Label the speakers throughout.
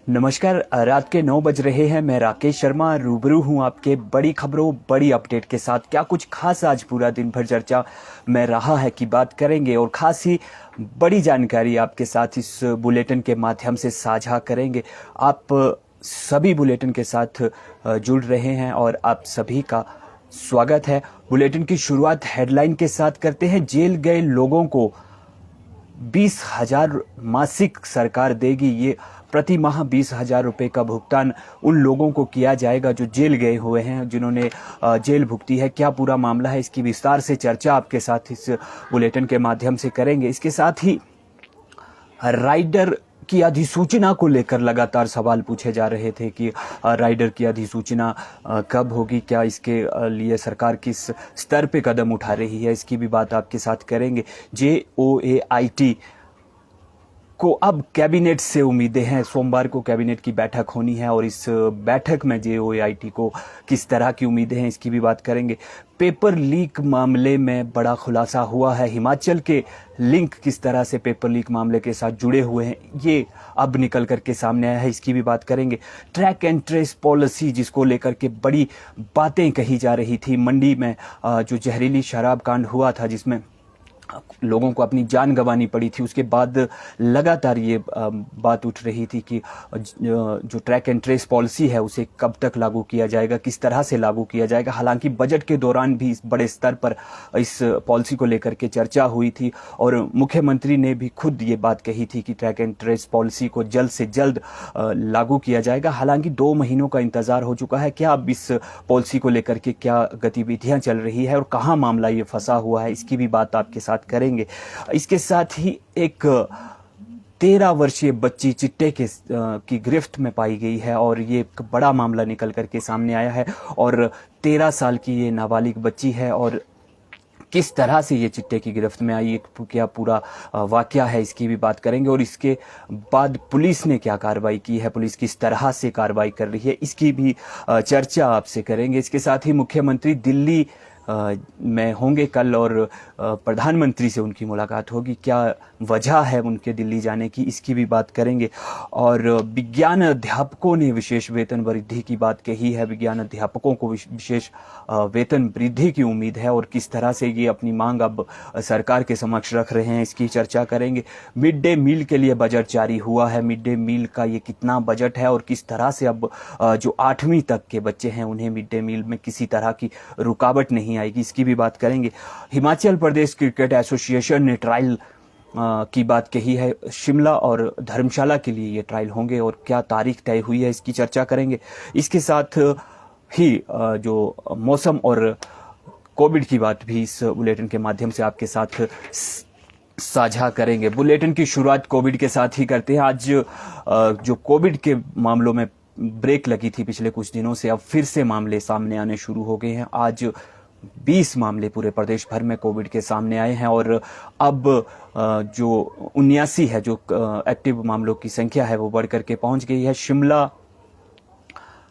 Speaker 1: नमस्कार। रात के 9 बज रहे हैं। मैं राकेश शर्मा रूबरू हूं आपके बड़ी खबरों बड़ी अपडेट के साथ। क्या कुछ खास आज पूरा दिन भर चर्चा में रहा है कि बात करेंगे और खास ही बड़ी जानकारी आपके साथ इस बुलेटिन के माध्यम से साझा करेंगे। आप सभी बुलेटिन के साथ जुड़ रहे हैं और आप सभी का स्वागत है। बुलेटिन की शुरुआत हेडलाइन के साथ करते हैं। जेल गए लोगों को 20,000 मासिक सरकार देगी। ये प्रति माह 20,000 रुपये का भुगतान उन लोगों को किया जाएगा जो जेल गए हुए हैं, जिन्होंने जेल भुगती है। क्या पूरा मामला है, इसकी विस्तार से चर्चा आपके साथ इस बुलेटिन के माध्यम से करेंगे। इसके साथ ही राइडर की अधिसूचना को लेकर लगातार सवाल पूछे जा रहे थे कि राइडर की अधिसूचना कब होगी, क्या इसके लिए सरकार किस स्तर पे कदम उठा रही है, इसकी भी बात आपके साथ करेंगे। JOAIT को अब कैबिनेट से उम्मीदें हैं। सोमवार को कैबिनेट की बैठक होनी है और इस बैठक में JOAIT को किस तरह की उम्मीदें हैं, इसकी भी बात करेंगे। पेपर लीक मामले में बड़ा खुलासा हुआ है। हिमाचल के लिंक किस तरह से पेपर लीक मामले के साथ जुड़े हुए हैं, ये अब निकल करके सामने आया है, इसकी भी बात करेंगे। ट्रैक एंड ट्रेस पॉलिसी, जिसको लेकर के बड़ी बातें कही जा रही थी। मंडी में जो जहरीली शराब कांड हुआ था, जिसमें लोगों को अपनी जान गंवानी पड़ी थी, उसके बाद लगातार ये बात उठ रही थी कि जो ट्रैक एंड ट्रेस पॉलिसी है उसे कब तक लागू किया जाएगा, किस तरह से लागू किया जाएगा। हालांकि बजट के दौरान भी इस बड़े स्तर पर इस पॉलिसी को लेकर के चर्चा हुई थी और मुख्यमंत्री ने भी खुद ये बात कही थी कि ट्रैक एंड ट्रेस पॉलिसी को जल्द से जल्द लागू किया जाएगा। हालांकि 2 महीनों का इंतजार हो चुका है। क्या अब इस पॉलिसी को लेकर के क्या गतिविधियां चल रही है और कहाँ मामला ये फंसा हुआ है, इसकी भी बात आपके साथ करेंगे। इसके साथ ही एक 13 वर्षीय बच्ची चिट्टे की गिरफ्त में पाई गई है और ये एक बड़ा मामला निकल करके सामने आया है और 13 साल की ये नाबालिग बच्ची है और किस तरह से ये चिट्टे की गिरफ्त में आई, क्या पूरा वाकया है, इसकी भी बात करेंगे। और इसके बाद पुलिस ने क्या कार्रवाई की है, पुलिस किस तरह से कार्रवाई कर रही है, इसकी भी चर्चा आपसे करेंगे। इसके साथ ही मुख्यमंत्री दिल्ली में होंगे कल और प्रधानमंत्री से उनकी मुलाकात होगी। क्या वजह है उनके दिल्ली जाने की, इसकी भी बात करेंगे। और विज्ञान अध्यापकों ने विशेष वेतन वृद्धि की बात कही है। विज्ञान अध्यापकों को विशेष वेतन वृद्धि की उम्मीद है और किस तरह से ये अपनी मांग अब सरकार के समक्ष रख रहे हैं, इसकी चर्चा करेंगे। मिड डे मील के लिए बजट जारी हुआ है। मिड डे मील का ये कितना बजट है और किस तरह से अब जो 8वीं तक के बच्चे हैं उन्हें मिड डे मील में किसी तरह की रुकावट नहीं आएगी, इसकी भी बात करेंगे। हिमाचल प्रदेश क्रिकेट एसोसिएशन ने ट्रायल की बात कही है। शिमला और धर्मशाला के लिए ये ट्रायल होंगे और क्या तारीख तय हुई है, इसकी चर्चा करेंगे। इसके साथ ही जो मौसम और कोविड की बात भी इस बुलेटिन के माध्यम से आपके साथ साझा करेंगे। बुलेटिन की शुरुआत कोविड के साथ ही करते हैं। आज जो कोविड के मामलों में ब्रेक लगी थी पिछले कुछ दिनों से, अब फिर से मामले सामने आने शुरू हो गए हैं। आज 20 मामले पूरे प्रदेश भर में कोविड के सामने आए हैं और अब जो 79 है, जो एक्टिव मामलों की संख्या है, वो बढ़ करके पहुंच गई है। शिमला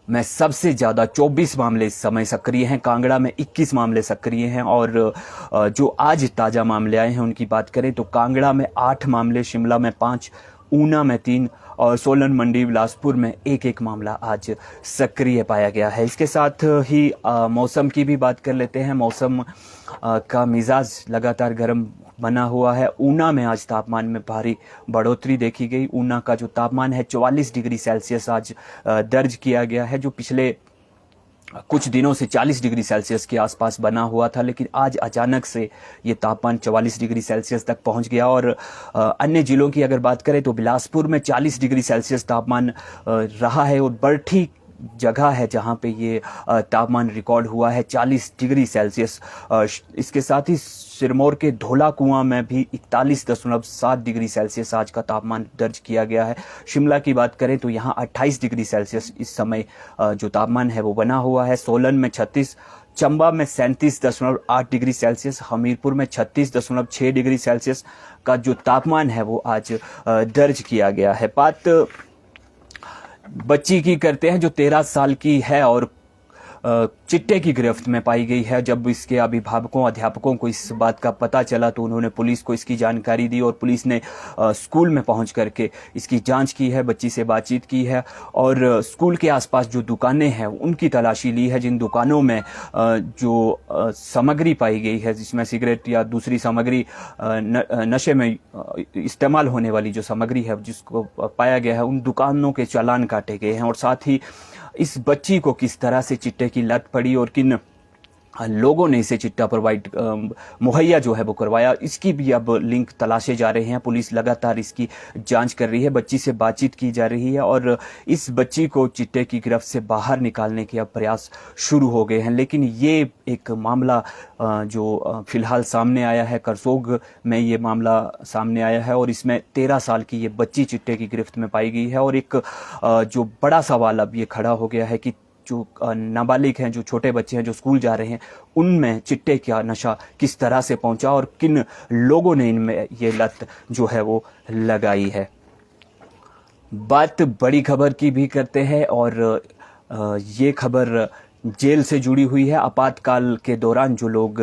Speaker 1: में सबसे ज़्यादा 24 मामले इस समय सक्रिय हैं। कांगड़ा में 21 मामले सक्रिय हैं और जो आज ताज़ा मामले आए हैं उनकी बात करें तो कांगड़ा में 8 मामले, शिमला में 5, ऊना में 3 और सोलन, मंडी, बिलासपुर में 1-1 मामला आज सक्रिय पाया गया है। इसके साथ ही मौसम की भी बात कर लेते हैं। मौसम का मिजाज लगातार गर्म बना हुआ है। ऊना में आज तापमान में भारी बढ़ोतरी देखी गई। ऊना का जो तापमान है 44 डिग्री सेल्सियस आज दर्ज किया गया है, जो पिछले कुछ दिनों से 40 डिग्री सेल्सियस के आसपास बना हुआ था, लेकिन आज अचानक से ये तापमान 44 डिग्री सेल्सियस तक पहुंच गया। और अन्य जिलों की अगर बात करें तो बिलासपुर में 40 डिग्री सेल्सियस तापमान रहा है और बरठी जगह है जहां पे ये तापमान रिकॉर्ड हुआ है 40 डिग्री सेल्सियस। इसके साथ ही सिरमौर के धौला कुआं में भी 41.7 डिग्री सेल्सियस आज का तापमान दर्ज किया गया है। शिमला की बात करें तो यहाँ 28 डिग्री सेल्सियस इस समय जो तापमान है वो बना हुआ है। सोलन में 36, चंबा में 37.8 डिग्री सेल्सियस, हमीरपुर में 36.6 डिग्री सेल्सियस का जो तापमान है वो आज दर्ज किया गया है। बात बच्ची की करते हैं जो 13 साल की है और चिट्टे की गिरफ्त में पाई गई है। जब इसके अभिभावकों अध्यापकों को इस बात का पता चला तो उन्होंने पुलिस को इसकी जानकारी दी और पुलिस ने स्कूल में पहुंच करके इसकी जांच की है, बच्ची से बातचीत की है और स्कूल के आसपास जो दुकानें हैं उनकी तलाशी ली है। जिन दुकानों में जो सामग्री पाई गई है, जिसमें सिगरेट या दूसरी सामग्री नशे में इस्तेमाल होने वाली जो सामग्री है जिसको पाया गया है, उन दुकानों के चालान काटे गए हैं और साथ ही इस बच्ची को किस तरह से चिट्टे की लत पड़ी और किन लोगों ने इसे चिट्टा मुहैया जो है वो करवाया, इसकी भी अब लिंक तलाशे जा रहे हैं। पुलिस लगातार इसकी जांच कर रही है, बच्ची से बातचीत की जा रही है और इस बच्ची को चिट्टे की गिरफ्त से बाहर निकालने के अब प्रयास शुरू हो गए हैं। लेकिन ये एक मामला जो फिलहाल सामने आया है, करसोग में ये मामला सामने आया है और इसमें 13 साल की ये बच्ची चिट्टे की गिरफ्त में पाई गई है और एक जो बड़ा सवाल अब ये खड़ा हो गया है कि जो नाबालिग हैं, जो छोटे बच्चे हैं जो स्कूल जा रहे हैं, उनमें चिट्टे का नशा किस तरह से पहुंचा और किन लोगों ने इनमें ये लत जो है वो लगाई है। बात बड़ी खबर की भी करते हैं और ये खबर जेल से जुड़ी हुई है। आपातकाल के दौरान जो लोग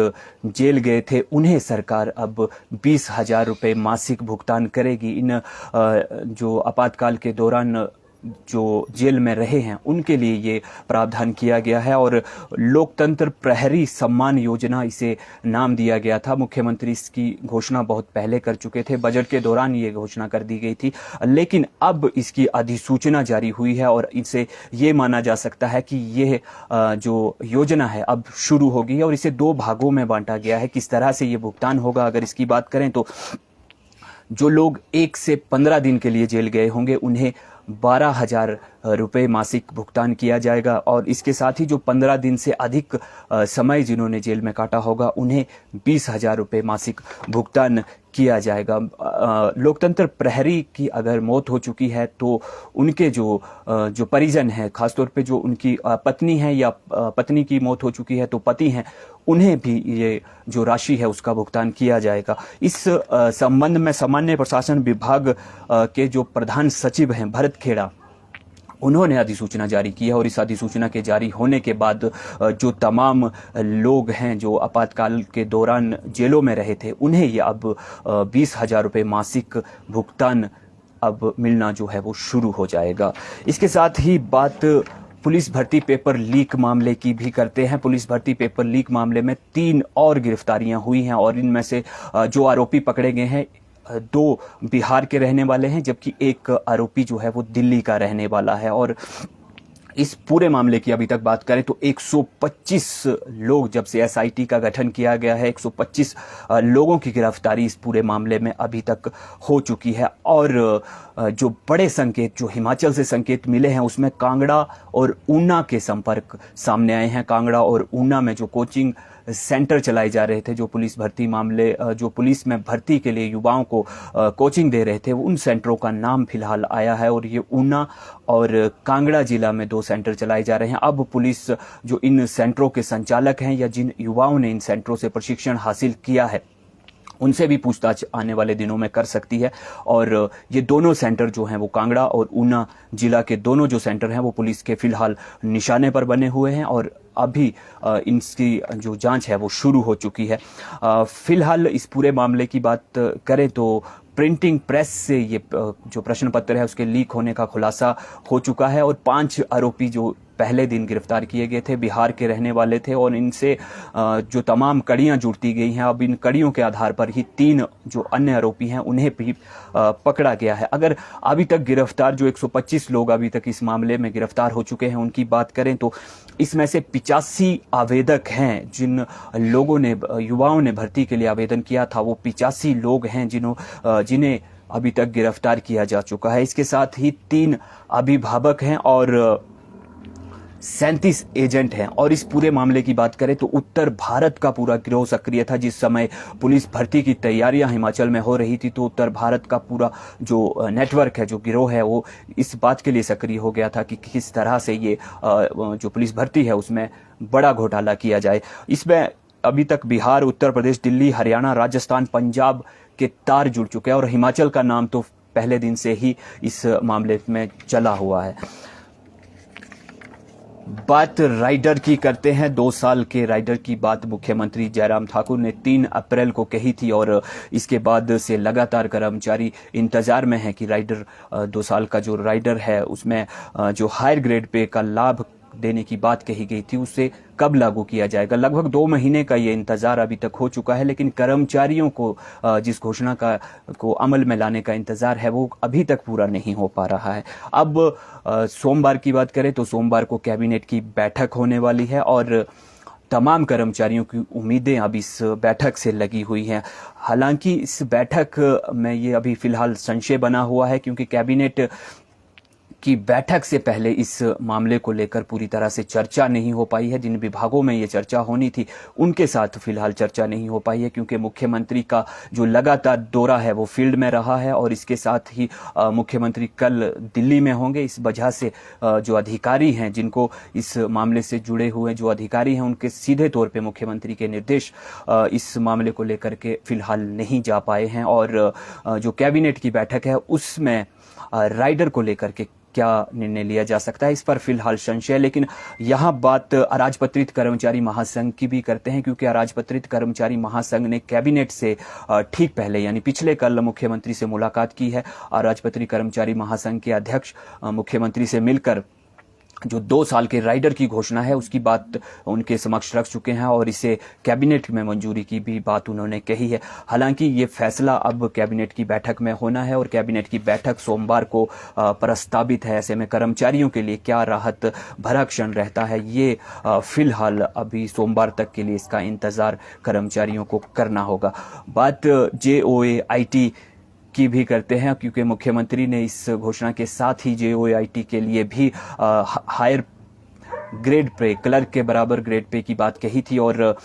Speaker 1: जेल गए थे उन्हें सरकार अब 20,000 रुपये मासिक भुगतान करेगी। इन जो आपातकाल के दौरान जो जेल में रहे हैं उनके लिए ये प्रावधान किया गया है और लोकतंत्र प्रहरी सम्मान योजना इसे नाम दिया गया था। मुख्यमंत्री इसकी घोषणा बहुत पहले कर चुके थे, बजट के दौरान ये घोषणा कर दी गई थी, लेकिन अब इसकी अधिसूचना जारी हुई है और इसे ये माना जा सकता है कि यह जो योजना है अब शुरू होगी और इसे 2 भागों में बांटा गया है। किस तरह से ये भुगतान होगा, अगर इसकी बात करें तो जो लोग 1 से 15 दिन के लिए जेल गए होंगे उन्हें 12,000 रुपये मासिक भुगतान किया जाएगा और इसके साथ ही जो 15 दिन से अधिक समय जिन्होंने जेल में काटा होगा उन्हें 20,000 रुपये मासिक भुगतान किया जाएगा। लोकतंत्र प्रहरी की अगर मौत हो चुकी है तो उनके जो परिजन हैं, खासतौर पे जो उनकी पत्नी है या पत्नी की मौत हो चुकी है तो पति हैं, उन्हें भी ये जो राशि है उसका भुगतान किया जाएगा। इस संबंध में सामान्य प्रशासन विभाग के जो प्रधान सचिव हैं भरत खेड़ा, उन्होंने अधिसूचना जारी की है और इस अधिसूचना के जारी होने के बाद जो तमाम लोग हैं जो आपातकाल के दौरान जेलों में रहे थे उन्हें ये अब 20,000 रुपये मासिक भुगतान अब मिलना जो है वो शुरू हो जाएगा। इसके साथ ही बात पुलिस भर्ती पेपर लीक मामले की भी करते हैं। पुलिस भर्ती पेपर लीक मामले में 3 और गिरफ्तारियां हुई हैं और इनमें से जो आरोपी पकड़े गए हैं 2 बिहार के रहने वाले हैं जबकि एक आरोपी जो है वो दिल्ली का रहने वाला है। और इस पूरे मामले की अभी तक बात करें तो 125 लोग, जब से एसआईटी का गठन किया गया है, 125 लोगों की गिरफ्तारी इस पूरे मामले में अभी तक हो चुकी है। और जो बड़े संकेत जो हिमाचल से संकेत मिले हैं उसमें कांगड़ा और ऊना के संपर्क सामने आए हैं। कांगड़ा और ऊना में जो कोचिंग सेंटर चलाए जा रहे थे, जो पुलिस भर्ती मामले जो पुलिस में भर्ती के लिए युवाओं को कोचिंग दे रहे थे, उन सेंटरों का नाम फिलहाल आया है और ये ऊना और कांगड़ा जिला में 2 सेंटर चलाए जा रहे हैं। अब पुलिस जो इन सेंटरों के संचालक हैं या जिन युवाओं ने इन सेंटरों से प्रशिक्षण हासिल किया है उनसे भी पूछताछ आने वाले दिनों में कर सकती है। और ये दोनों सेंटर जो हैं वो कांगड़ा और ऊना जिला के दोनों जो सेंटर हैं वो पुलिस के फिलहाल निशाने पर बने हुए हैं और अभी इनकी जो जांच है वो शुरू हो चुकी है। फिलहाल इस पूरे मामले की बात करें तो प्रिंटिंग प्रेस से ये जो प्रश्न पत्र है उसके लीक होने का खुलासा हो चुका है और 5 आरोपी जो पहले दिन गिरफ्तार किए गए थे बिहार के रहने वाले थे और इनसे जो तमाम कड़ियां जुड़ती गई हैं, अब इन कड़ियों के आधार पर ही 3 जो अन्य आरोपी हैं उन्हें भी पकड़ा गया है। अगर अभी तक गिरफ्तार जो 125 लोग अभी तक इस मामले में गिरफ्तार हो चुके हैं उनकी बात करें तो इसमें से 85 आवेदक हैं। जिन लोगों ने युवाओं ने भर्ती के लिए आवेदन किया था वो 85 लोग हैं जिन्हें अभी तक गिरफ्तार किया जा चुका है। इसके साथ ही 3 अभिभावक हैं और 37 एजेंट हैं। और इस पूरे मामले की बात करें तो उत्तर भारत का पूरा गिरोह सक्रिय था। जिस समय पुलिस भर्ती की तैयारियां हिमाचल में हो रही थी तो उत्तर भारत का पूरा जो नेटवर्क है, जो गिरोह है, वो इस बात के लिए सक्रिय हो गया था कि किस तरह से ये जो पुलिस भर्ती है उसमें बड़ा घोटाला किया जाए। इसमें अभी तक बिहार, उत्तर प्रदेश, दिल्ली, हरियाणा, राजस्थान, पंजाब के तार जुड़ चुके हैं और हिमाचल का नाम तो पहले दिन से ही इस मामले में चला हुआ है। बात राइडर की करते हैं। 2 साल के राइडर की बात मुख्यमंत्री जयराम ठाकुर ने 3 अप्रैल को कही थी और इसके बाद से लगातार कर्मचारी इंतजार में है कि राइडर 2 साल का जो राइडर है उसमें जो हायर ग्रेड पे का लाभ देने की बात कही गई थी उसे कब लागू किया जाएगा। लगभग 2 महीने का ये इंतजार अभी तक हो चुका है, लेकिन कर्मचारियों को जिस घोषणा को अमल में लाने का इंतजार है वो अभी तक पूरा नहीं हो पा रहा है। अब सोमवार की बात करें तो सोमवार को कैबिनेट की बैठक होने वाली है और तमाम कर्मचारियों की उम्मीदें अब इस बैठक से लगी हुई हैं। हालांकि इस बैठक में ये अभी फिलहाल संशय बना हुआ है क्योंकि कैबिनेट की बैठक से पहले इस मामले को लेकर पूरी तरह से चर्चा नहीं हो पाई है। जिन विभागों में ये चर्चा होनी थी उनके साथ फिलहाल चर्चा नहीं हो पाई है क्योंकि मुख्यमंत्री का जो लगातार दौरा है वो फील्ड में रहा है और इसके साथ ही मुख्यमंत्री कल दिल्ली में होंगे। इस वजह से जो अधिकारी हैं, जिनको इस मामले से जुड़े हुए जो अधिकारी हैं, उनके सीधे तौर पे मुख्यमंत्री के निर्देश इस मामले को लेकर के फिलहाल नहीं जा पाए हैं और जो कैबिनेट की बैठक है उसमें राइडर को लेकर के क्या निर्णय लिया जा सकता है इस पर फिलहाल संशय है। लेकिन यहाँ बात अराजपत्रित कर्मचारी महासंघ की भी करते हैं क्योंकि अराजपत्रित कर्मचारी महासंघ ने कैबिनेट से ठीक पहले यानी पिछले कल मुख्यमंत्री से मुलाकात की है। अराजपत्रित कर्मचारी महासंघ के अध्यक्ष मुख्यमंत्री से मिलकर जो 2 साल के राइडर की घोषणा है उसकी बात उनके समक्ष रख चुके हैं और इसे कैबिनेट में मंजूरी की भी बात उन्होंने कही है। हालांकि ये फैसला अब कैबिनेट की बैठक में होना है और कैबिनेट की बैठक सोमवार को प्रस्तावित है। ऐसे में कर्मचारियों के लिए क्या राहत भरा क्षण रहता है ये फिलहाल अभी सोमवार तक के लिए इसका इंतजार कर्मचारियों को करना होगा। बात JOAIT की भी करते हैं क्योंकि मुख्यमंत्री ने इस घोषणा के साथ ही JOAIT के लिए भी हायर ग्रेड पे, क्लर्क के बराबर ग्रेड पे की बात कही थी और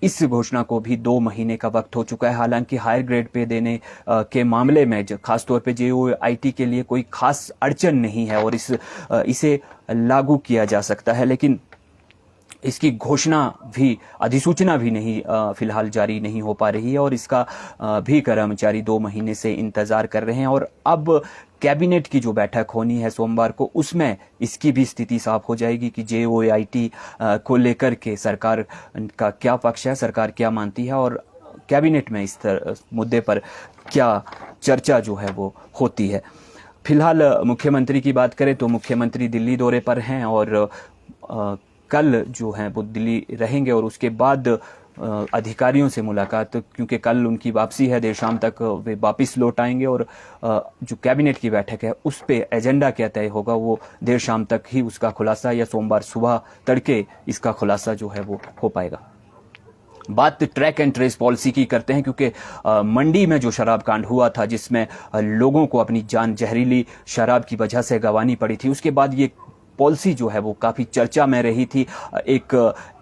Speaker 1: इस घोषणा को भी 2 महीने का वक्त हो चुका है। हालांकि हायर ग्रेड पे देने के मामले में खासतौर पे JOAIT के लिए कोई खास अड़चन नहीं है और इसे लागू किया जा सकता है, लेकिन इसकी घोषणा भी, अधिसूचना भी नहीं फिलहाल जारी नहीं हो पा रही है और इसका भी कर्मचारी 2 महीने से इंतजार कर रहे हैं। और अब कैबिनेट की जो बैठक होनी है सोमवार को उसमें इसकी भी स्थिति साफ हो जाएगी कि JOAIT को लेकर के सरकार का क्या पक्ष है, सरकार क्या मानती है और कैबिनेट में इस मुद्दे पर क्या चर्चा जो है वो होती है। फिलहाल मुख्यमंत्री की बात करें तो मुख्यमंत्री दिल्ली दौरे पर हैं और कल जो है वो दिल्ली रहेंगे और उसके बाद अधिकारियों से मुलाकात, क्योंकि कल उनकी वापसी है, देर शाम तक वे वापस लौट आएंगे और जो कैबिनेट की बैठक है उस पे एजेंडा क्या तय होगा वो देर शाम तक ही उसका खुलासा या सोमवार सुबह तड़के इसका खुलासा जो है वो हो पाएगा। बात ट्रैक एंड ट्रेस पॉलिसी की करते हैं क्योंकि मंडी में जो शराब कांड हुआ था जिसमें लोगों को अपनी जान जहरीली शराब की वजह से गंवानी पड़ी थी, उसके बाद ये पॉलिसी जो है वो काफ़ी चर्चा में रही थी। एक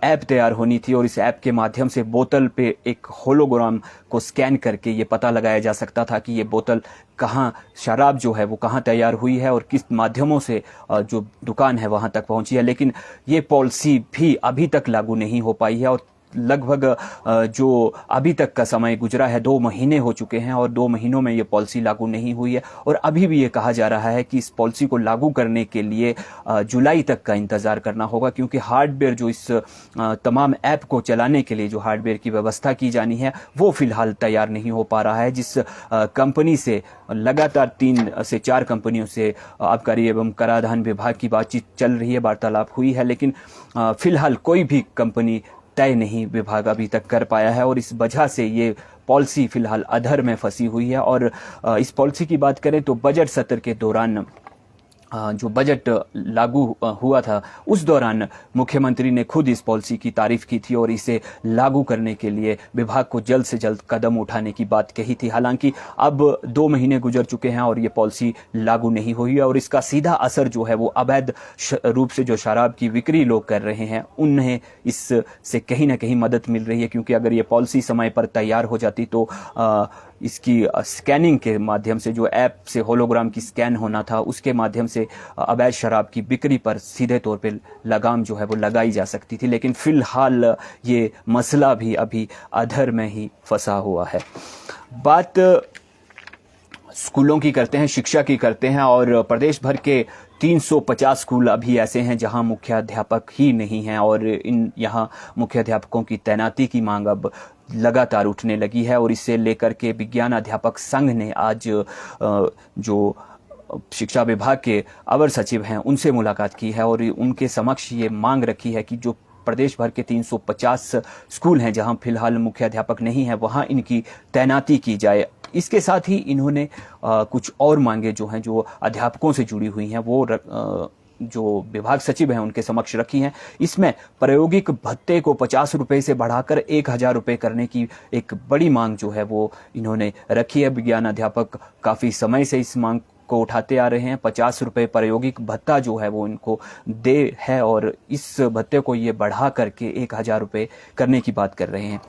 Speaker 1: ऐप तैयार होनी थी और इस ऐप के माध्यम से बोतल पे एक होलोग्राम को स्कैन करके ये पता लगाया जा सकता था कि ये बोतल कहाँ, शराब जो है वो कहाँ तैयार हुई है और किस माध्यमों से जो दुकान है वहाँ तक पहुँची है। लेकिन ये पॉलिसी भी अभी तक लागू नहीं हो पाई है और लगभग जो अभी तक का समय गुजरा है 2 महीने हो चुके हैं और 2 महीनों में ये पॉलिसी लागू नहीं हुई है और अभी भी ये कहा जा रहा है कि इस पॉलिसी को लागू करने के लिए जुलाई तक का इंतजार करना होगा क्योंकि हार्डवेयर जो इस तमाम ऐप को चलाने के लिए जो हार्डवेयर की व्यवस्था की जानी है वो फिलहाल तैयार नहीं हो पा रहा है। जिस कंपनी से लगातार 3 से 4 कंपनियों से आबकारी एवं कराधान विभाग की बातचीत चल रही है, वार्तालाप हुई है, लेकिन फिलहाल कोई भी कंपनी तय नहीं विभाग अभी तक कर पाया है और इस वजह से ये पॉलिसी फिलहाल अधर में फंसी हुई है। और इस पॉलिसी की बात करें तो बजट सत्र के दौरान जो बजट लागू हुआ था उस दौरान मुख्यमंत्री ने खुद इस पॉलिसी की तारीफ की थी और इसे लागू करने के लिए विभाग को जल्द से जल्द कदम उठाने की बात कही थी। हालांकि अब 2 महीने गुजर चुके हैं और ये पॉलिसी लागू नहीं हुई है और इसका सीधा असर जो है वो अवैध रूप से जो शराब की बिक्री लोग कर रहे हैं उन्हें इससे कहीं ना कहीं मदद मिल रही है क्योंकि अगर ये पॉलिसी समय पर तैयार हो जाती तो इसकी स्कैनिंग के माध्यम से, जो ऐप से होलोग्राम की स्कैन होना था उसके माध्यम से अवैध शराब की बिक्री पर सीधे तौर पे लगाम जो है वो लगाई जा सकती थी। लेकिन फिलहाल ये मसला भी अभी अधर में ही फंसा हुआ है। बात स्कूलों की करते हैं, शिक्षा की करते हैं, और प्रदेश भर के 350 स्कूल अभी ऐसे हैं जहां मुख्याध्यापक ही नहीं हैं, और यहाँ मुख्याध्यापकों की तैनाती की मांग अब लगातार उठने लगी है। और इससे लेकर के विज्ञान अध्यापक संघ ने आज जो शिक्षा विभाग के अवर सचिव हैं उनसे मुलाकात की है, और उनके समक्ष ये मांग रखी है कि जो प्रदेश भर के 350 स्कूल हैं जहां फिलहाल मुख्याध्यापक नहीं है, वहां इनकी तैनाती की जाए। इसके साथ ही इन्होंने कुछ और मांगे जो हैं, जो अध्यापकों से जुड़ी हुई हैं, वो जो विभाग सचिव हैं उनके समक्ष रखी हैं। इसमें प्रायोगिक भत्ते को 50 रुपए से बढ़ाकर 1000 रुपए करने की एक बड़ी मांग जो है वो इन्होंने रखी है। विज्ञान अध्यापक काफ़ी समय से इस मांग को उठाते आ रहे हैं। 50 रुपए प्रायोगिक भत्ता जो है वो इनको दे है, और इस भत्ते को ये बढ़ा करके 1000 रुपए करने की बात कर रहे हैं।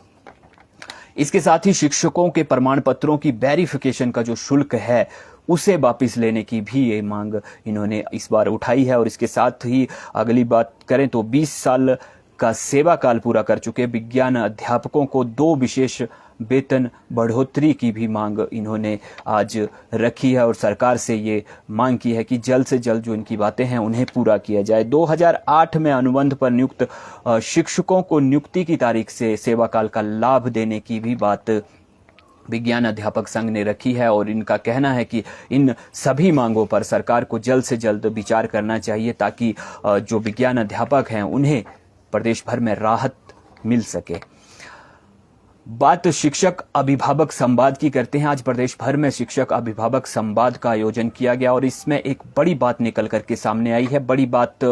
Speaker 1: इसके साथ ही शिक्षकों के प्रमाण पत्रों की वेरिफिकेशन का जो शुल्क है उसे वापस लेने की भी ये मांग इन्होंने इस बार उठाई है। और इसके साथ ही अगली बात करें तो 20 साल का सेवा काल पूरा कर चुके विज्ञान अध्यापकों को 2 विशेष वेतन बढ़ोतरी की भी मांग इन्होंने आज रखी है, और सरकार से ये मांग की है कि जल्द से जल्द जो इनकी बातें हैं उन्हें पूरा किया जाए। 2008 में अनुबंध पर नियुक्त शिक्षकों को नियुक्ति की तारीख से सेवा काल का लाभ देने की भी बात विज्ञान अध्यापक संघ ने रखी है, और इनका कहना है कि इन सभी मांगों पर सरकार को जल्द से जल्द विचार करना चाहिए ताकि जो विज्ञान अध्यापक हैं उन्हें प्रदेश भर में राहत मिल सके। बात शिक्षक अभिभावक संवाद की करते हैं। आज प्रदेश भर में शिक्षक अभिभावक संवाद का आयोजन किया गया, और इसमें एक बड़ी बात निकल करके सामने आई है। बड़ी बात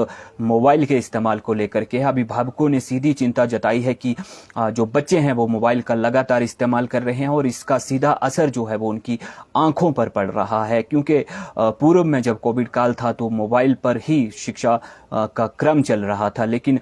Speaker 1: मोबाइल के इस्तेमाल को लेकर के है। अभिभावकों ने सीधी चिंता जताई है कि जो बच्चे हैं वो मोबाइल का लगातार इस्तेमाल कर रहे हैं, और इसका सीधा असर जो है वो उनकी आंखों पर पड़ रहा है। क्योंकि पूर्व में जब कोविड काल था तो मोबाइल पर ही शिक्षा का क्रम चल रहा था, लेकिन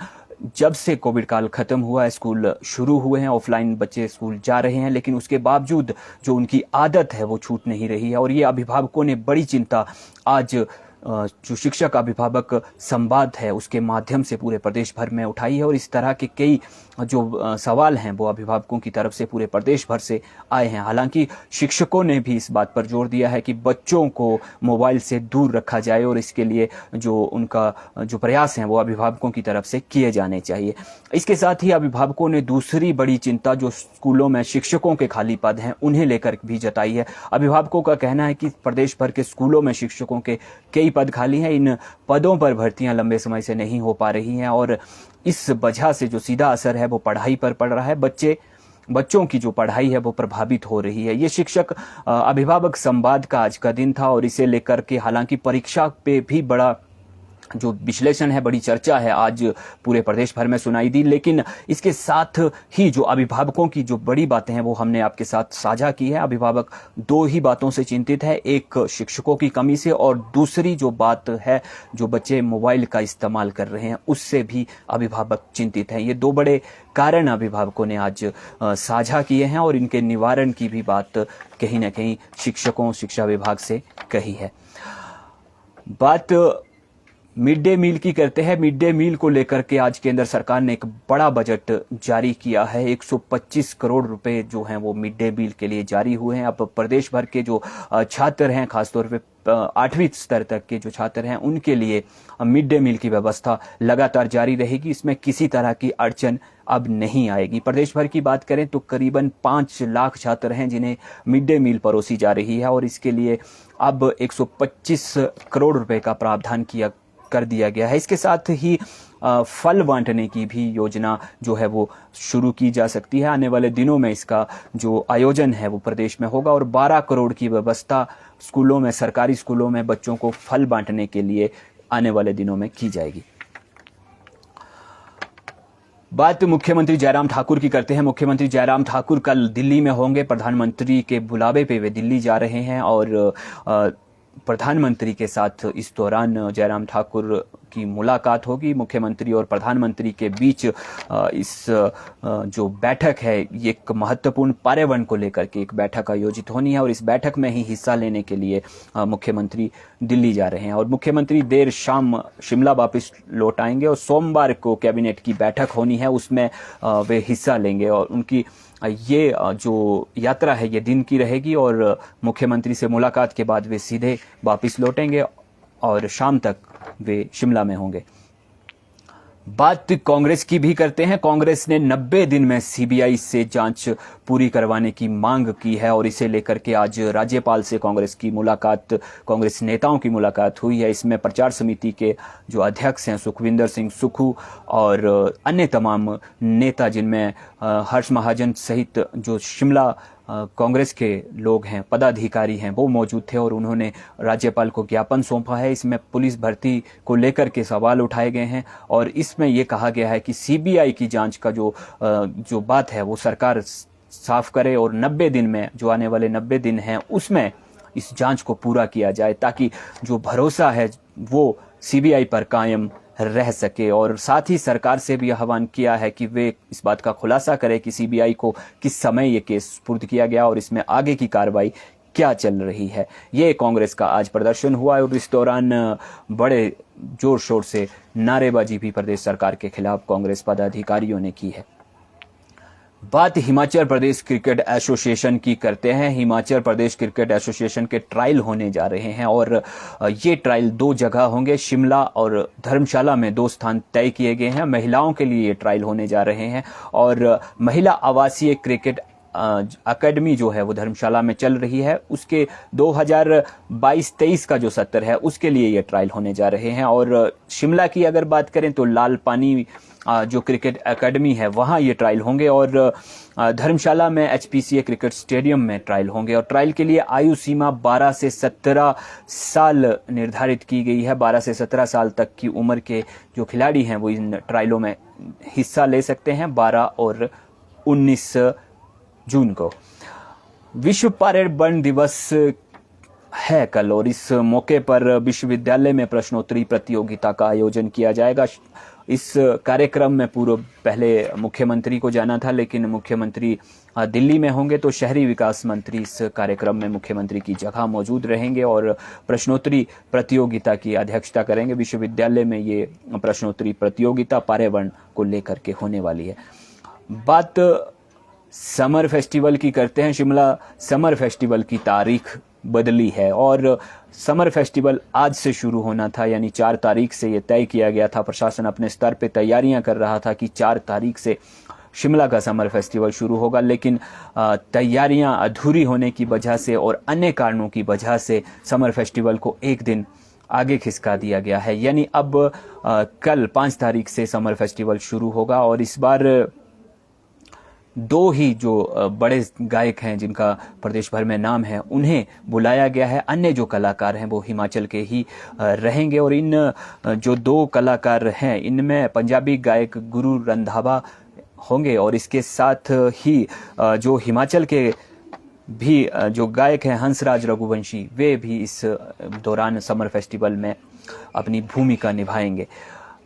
Speaker 1: जब से कोविड काल खत्म हुआ है, स्कूल शुरू हुए हैं, ऑफलाइन बच्चे स्कूल जा रहे हैं, लेकिन उसके बावजूद जो उनकी आदत है वो छूट नहीं रही है। और ये अभिभावकों ने बड़ी चिंता आज जो शिक्षक अभिभावक संवाद है उसके माध्यम से पूरे प्रदेश भर में उठाई है, और इस तरह के कई जो सवाल हैं वो अभिभावकों की तरफ से पूरे प्रदेश भर से आए हैं। हालांकि शिक्षकों ने भी इस बात पर जोर दिया है कि बच्चों को मोबाइल से दूर रखा जाए, और इसके लिए जो उनका जो प्रयास हैं वो अभिभावकों की तरफ से किए जाने चाहिए। इसके साथ ही अभिभावकों ने दूसरी बड़ी चिंता जो स्कूलों में शिक्षकों के खाली पद हैं उन्हें लेकर भी जताई है। अभिभावकों का कहना है कि प्रदेश भर के स्कूलों में शिक्षकों के कई पद खाली हैं, इन पदों पर भर्तियां लंबे समय से नहीं हो पा रही हैं, और इस वजह से जो सीधा असर है वो पढ़ाई पर पड़ रहा है। बच्चों की जो पढ़ाई है वो प्रभावित हो रही है। ये शिक्षक अभिभावक संवाद का आज का दिन था, और इसे लेकर के हालांकि परीक्षा पे भी बड़ा जो विश्लेषण है, बड़ी चर्चा है आज पूरे प्रदेश भर में सुनाई दी। लेकिन इसके साथ ही जो अभिभावकों की जो बड़ी बातें हैं वो हमने आपके साथ साझा की है। अभिभावक 2 ही बातों से चिंतित है, एक शिक्षकों की कमी से, और दूसरी जो बात है जो बच्चे मोबाइल का इस्तेमाल कर रहे हैं उससे भी अभिभावक चिंतित हैं। ये 2 बड़े कारण अभिभावकों ने आज साझा किए हैं, और इनके निवारण की भी बात कहीं ना कहीं शिक्षकों शिक्षा विभाग से कही है। बात मिड डे मील की करते हैं। मिड डे मील को लेकर के आज केंद्र सरकार ने एक बड़ा बजट जारी किया है। 125 करोड़ रुपए जो हैं वो मिड डे मील के लिए जारी हुए हैं। अब प्रदेश भर के जो छात्र हैं, खासतौर पे 8वीं स्तर तक के जो छात्र हैं, उनके लिए मिड डे मील की व्यवस्था लगातार जारी रहेगी। इसमें किसी तरह की अड़चन अब नहीं आएगी। प्रदेश भर की बात करें तो करीबन 5 लाख छात्र हैं जिन्हें मिड डे मील परोसी जा रही है, और इसके लिए अब 125 करोड़ रुपए का प्रावधान कर दिया गया है। इसके साथ ही फल बांटने की भी योजना जो है वो शुरू की जा सकती है। आने वाले दिनों में इसका जो आयोजन है वो प्रदेश में होगा, और 12 करोड़ की व्यवस्था स्कूलों में, सरकारी स्कूलों में बच्चों को फल बांटने के लिए आने वाले दिनों में की जाएगी। बात मुख्यमंत्री जयराम ठाकुर की करते हैं। मुख्यमंत्री जयराम ठाकुर कल दिल्ली में होंगे। प्रधानमंत्री के बुलावे पे वे दिल्ली जा रहे हैं, और प्रधानमंत्री के साथ इस दौरान जयराम ठाकुर की मुलाकात होगी। मुख्यमंत्री और प्रधानमंत्री के बीच इस जो बैठक है, ये एक महत्वपूर्ण पर्यावरण को लेकर के एक बैठक आयोजित होनी है, और इस बैठक में ही हिस्सा लेने के लिए मुख्यमंत्री दिल्ली जा रहे हैं। और मुख्यमंत्री देर शाम शिमला वापस लौट आएंगे, और सोमवार को कैबिनेट की बैठक होनी है, उसमें वे हिस्सा लेंगे, और उनकी ये जो यात्रा है ये दिन की रहेगी और मुख्यमंत्री से मुलाकात के बाद वे सीधे वापस लौटेंगे और शाम तक वे शिमला में होंगे। बात कांग्रेस की भी करते हैं। कांग्रेस ने 90 दिन में सीबीआई से जांच पूरी करवाने की मांग की है और इसे लेकर के आज राज्यपाल से कांग्रेस नेताओं की मुलाकात हुई है। इसमें प्रचार समिति के जो अध्यक्ष हैं सुखविंदर सिंह सुक्खू और अन्य तमाम नेता, जिनमें हर्ष महाजन सहित जो शिमला कांग्रेस के लोग हैं, पदाधिकारी हैं, वो मौजूद थे और उन्होंने राज्यपाल को ज्ञापन सौंपा है। इसमें पुलिस भर्ती को लेकर के सवाल उठाए गए हैं और इसमें यह कहा गया है कि सीबीआई की जांच का जो बात है वो सरकार साफ करे और 90 दिन में, जो आने वाले 90 दिन हैं, उसमें इस जांच को पूरा किया जाए ताकि जो भरोसा है वो सीबीआई पर कायम रह सके। और साथ ही सरकार से भी आह्वान किया है कि वे इस बात का खुलासा करें कि सीबीआई को किस समय ये केस सुपुर्द किया गया और इसमें आगे की कार्रवाई क्या चल रही है। ये कांग्रेस का आज प्रदर्शन हुआ और इस दौरान बड़े जोर शोर से नारेबाजी भी प्रदेश सरकार के खिलाफ कांग्रेस पदाधिकारियों ने की है। बात हिमाचल प्रदेश क्रिकेट एसोसिएशन की करते हैं। हिमाचल प्रदेश क्रिकेट एसोसिएशन के ट्रायल होने जा रहे हैं और ये ट्रायल 2 जगह होंगे। शिमला और धर्मशाला में 2 स्थान तय किए गए हैं। महिलाओं के लिए ये ट्रायल होने जा रहे हैं और महिला आवासीय क्रिकेट अकेडमी जो है वो धर्मशाला में चल रही है, उसके 2022-23 का जो सत्र है उसके लिए ये ट्रायल होने जा रहे हैं। और शिमला की अगर बात करें तो लाल पानी जो क्रिकेट एकेडमी है वहाँ ये ट्रायल होंगे और धर्मशाला में HPCA क्रिकेट स्टेडियम में ट्रायल होंगे। और ट्रायल के लिए आयु सीमा 12 से 17 साल निर्धारित की गई है। 12 से 17 साल तक की उम्र के जो खिलाड़ी हैं वो इन ट्रायलों में हिस्सा ले सकते हैं। 12 और 19 जून को विश्व पर्यावरण दिवस है कल और इस मौके पर विश्वविद्यालय में प्रश्नोत्तरी प्रतियोगिता का आयोजन किया जाएगा। इस कार्यक्रम में पहले मुख्यमंत्री को जाना था, लेकिन मुख्यमंत्री दिल्ली में होंगे तो शहरी विकास मंत्री इस कार्यक्रम में मुख्यमंत्री की जगह मौजूद रहेंगे और प्रश्नोत्तरी प्रतियोगिता की अध्यक्षता करेंगे। विश्वविद्यालय में ये प्रश्नोत्तरी प्रतियोगिता पर्यावरण को लेकर के होने वाली है। बात समर फेस्टिवल की करते हैं। शिमला समर फेस्टिवल की तारीख बदली है और समर फेस्टिवल आज से शुरू होना था, यानी 4 तारीख से ये तय किया गया था। प्रशासन अपने स्तर पे तैयारियां कर रहा था कि 4 तारीख से शिमला का समर फेस्टिवल शुरू होगा, लेकिन तैयारियां अधूरी होने की वजह से और अन्य कारणों की वजह से समर फेस्टिवल को एक दिन आगे खिसका दिया गया है। यानी अब कल 5 तारीख से समर फेस्टिवल शुरू होगा और इस बार 2 ही जो बड़े गायक हैं जिनका प्रदेश भर में नाम है उन्हें बुलाया गया है। अन्य जो कलाकार हैं वो हिमाचल के ही रहेंगे और इन जो 2 कलाकार हैं इनमें पंजाबी गायक गुरु रंधावा होंगे और इसके साथ ही जो हिमाचल के भी जो गायक हैं हंसराज रघुवंशी, वे भी इस दौरान समर फेस्टिवल में अपनी भूमिका निभाएंगे।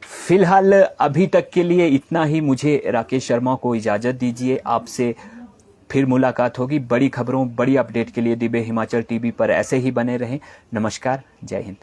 Speaker 1: फिलहाल अभी तक के लिए इतना ही। मुझे राकेश शर्मा को इजाज़त दीजिए। आपसे फिर मुलाकात होगी। बड़ी खबरों, बड़ी अपडेट के लिए दिव्य हिमाचल टीवी पर ऐसे ही बने रहें। नमस्कार, जय हिंद।